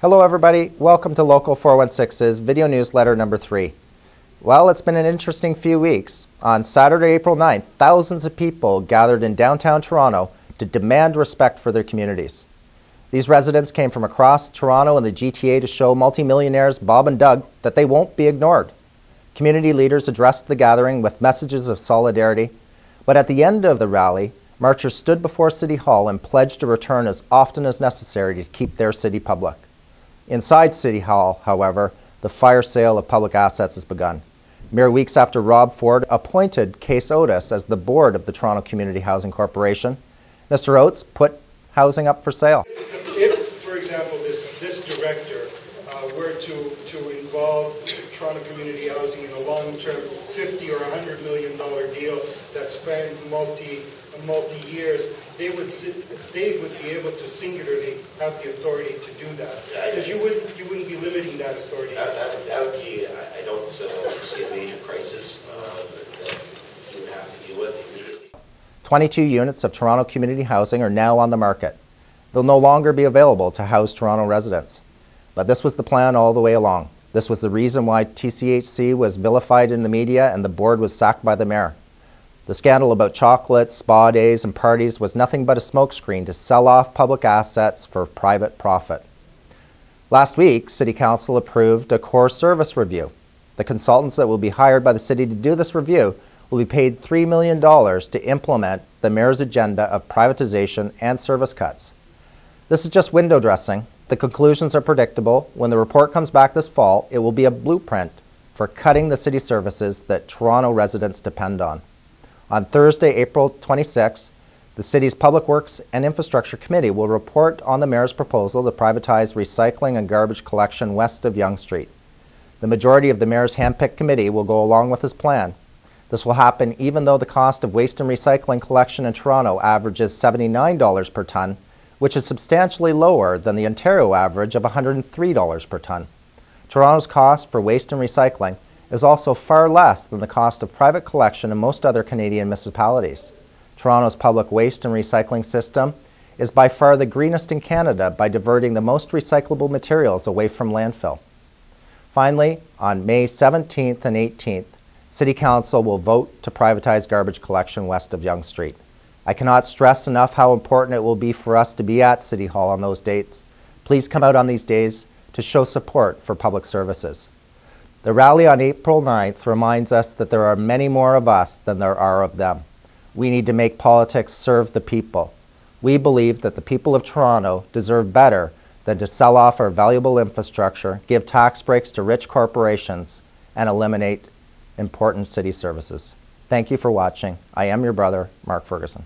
Hello everybody, welcome to Local 416's video newsletter number 3. Well, it's been an interesting few weeks. On Saturday, April 9th, thousands of people gathered in downtown Toronto to demand respect for their communities. These residents came from across Toronto and the GTA to show multimillionaires Bob and Doug that they won't be ignored. Community leaders addressed the gathering with messages of solidarity, but at the end of the rally, marchers stood before City Hall and pledged to return as often as necessary to keep their city public. Inside City Hall, however, the fire sale of public assets has begun. Mere weeks after Rob Ford appointed Case Otis as the board of the Toronto Community Housing Corporation, Mr. Oates put housing up for sale. If, for example, this director were to involve Toronto Community Housing in a long-term $50 or $100 million deal that spanned multi-years, they would be able to singularly have the authority to do that. Because you wouldn't be limiting that authority. That would be, I don't see a major crisis that you would have to deal with immediately. 22 units of Toronto Community Housing are now on the market. They'll no longer be available to house Toronto residents. But this was the plan all the way along. This was the reason why TCHC was vilified in the media and the board was sacked by the mayor. The scandal about chocolates, spa days, and parties was nothing but a smokescreen to sell off public assets for private profit. Last week, City Council approved a core service review. The consultants that will be hired by the city to do this review will be paid $3 million to implement the mayor's agenda of privatization and service cuts. This is just window dressing. The conclusions are predictable. When the report comes back this fall, it will be a blueprint for cutting the city services that Toronto residents depend on. On Thursday, April 26, the city's Public Works and Infrastructure Committee will report on the mayor's proposal to privatize recycling and garbage collection west of Yonge Street. The majority of the mayor's handpicked committee will go along with his plan. This will happen even though the cost of waste and recycling collection in Toronto averages $79 per ton, which is substantially lower than the Ontario average of $103 per ton. Toronto's cost for waste and recycling is also far less than the cost of private collection in most other Canadian municipalities. Toronto's public waste and recycling system is by far the greenest in Canada by diverting the most recyclable materials away from landfill. Finally, on May 17th and 18th, City Council will vote to privatize garbage collection west of Yonge Street. I cannot stress enough how important it will be for us to be at City Hall on those dates. Please come out on these days to show support for public services. The rally on April 9th reminds us that there are many more of us than there are of them. We need to make politics serve the people. We believe that the people of Toronto deserve better than to sell off our valuable infrastructure, give tax breaks to rich corporations, and eliminate important city services. Thank you for watching. I am your brother, Mark Ferguson.